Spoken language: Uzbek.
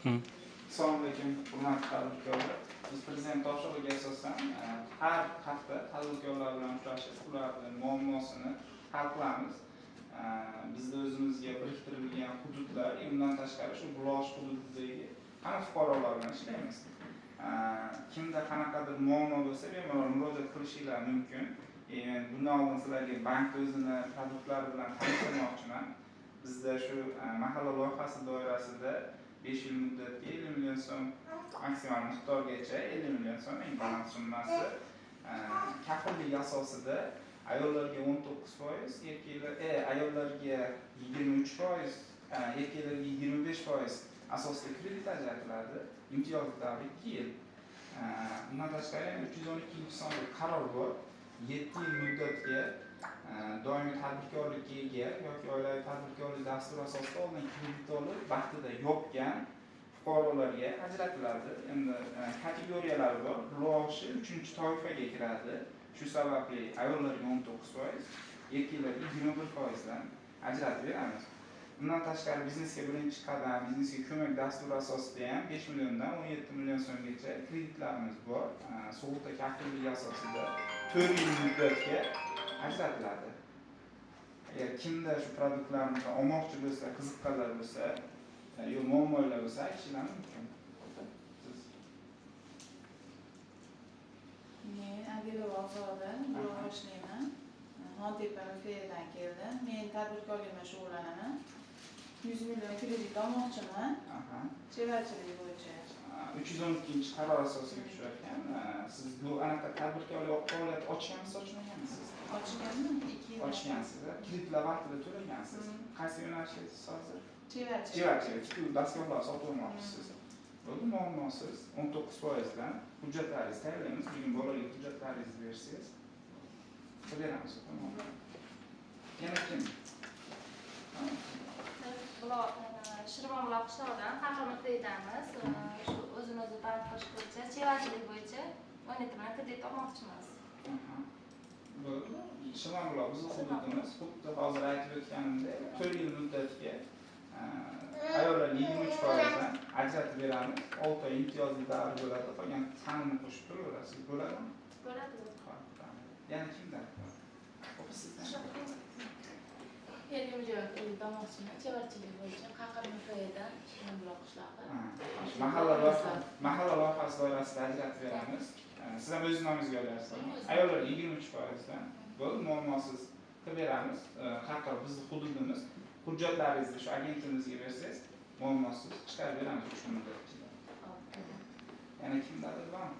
Assalomu alaykum, hurmatli tadbirkorlar. Biz Prezident topshirig'iga asosan har hafta tadbirkorlar bilan uchrashib, ularning muammosini hal qilamiz. Bizda o'zimizga biriktirilgan hududlar, undan tashqari shu Buloq hududidagi hamma fuqarolar bilan ishlaymiz. Kimda qanaqadir muammo bo'lsa, bemalol murojaat qilishingiz mumkin. Bundan oldin sizlarga bank o'zini produktlar bilan tanishtirmoqchiman. Bizda shu mahalla loyihasi doirasida 5 yil muddatga 50 million so'm maksimal miqdorgacha 50 million so'm eng baland summasi kafillik asosida ayollarga 19%, ayollarga 23%, erkaklarga 25% asosida kredit ajratiladi. Imtiyozli davr 2 yil. Bundan tashqari 312-sonli qaror bor. 7 yil muddatga doimiy tadbirkorlikka ega yoki oilaviy tadbirkorlik dasturi asosida olingan kredit olib vaqtida yopgan fuqarolarga ajratiladi. Endi kategoriyalari bor. Buloqchi 3-toifaga kiradi. Shu sababli ayollarga 19%, erkaklarga 21% dan ajratib beramiz. Bundan tashqari biznesga birinchi qadam, biznesga ko'mak dasturi asosida ham 5 milliondan 17 million so'mgacha kreditlarimiz bor. Sug'urta kafilligi asosida 4 yil muddatga ajratiladi. Agar kimda shu produktlarni olmoqchi bo'lsa, qiziqqanlar bo'lsa, yo muammolar bo'lsa, aytishingiz mumkin. Men Adila Vazada Buloq ishlayman. Xontepa MFdan keldim. Men tadbirkorlikda shug'ullanaman. 100 million kredit olmoqchiman. Chevarchilik bo'yicha. 312-qaror asosiga tushayotgan. Siz bu anaqa tadbirkorlik faoliyat ochganmisiz, ochmaganmisiz? Ochganman, 2 yil. Ochgansiz. Kreditlar vaqtida to'lagansiz. Qaysi yo'nalishdasiz hozir? Chevarchilik. Chevarchilik. Tikuv dastgohlar sotib olmoqchisiz. Bo'ldi, muammosiz 19% dan hujjatlaringizni tayyorlaymiz. Bugun bolaga hujjatlaringizni bersangiz, beramiz. Yana kim? Buloq Shirvon Buloq qishlog'idan Qahramon kreditamiz. Shu o'zimizni band qilish bo'yicha, chevarchilik bo'yicha 17 million kredit olmoqchimiz. Bo'ldi. Shirvon Buloq bizning hududimiz, xuddi hozir aytib o'tganimdek 4 yil muddatga ayollarga 23% dan ajratib beramiz. 6 oy imtiyozli davr bo'ladi. Qolgan sanini qo'shib turaverasiz. Bo'ladimi? Bo'ladi. Yana kimdan? Sizdan. Elimjon kredit olmoqchiman. Chevarchilik bo'yicha Qahramon MFdan Shirvon Buloq qishlog'i. Mahalla loyihasi doirasida ajratib beramiz. Siz ham o'z nomingizga olyapsizmi? Ayollarga 23% dan bo'ldi, muammosiz qilib beramiz. Haqqa bizning hududimiz. Hujjatlaringizni shu agentimizga bersangiz, muammosiz chiqarib beramiz 3 kun muddat ichida. Yana kimdadir bormi?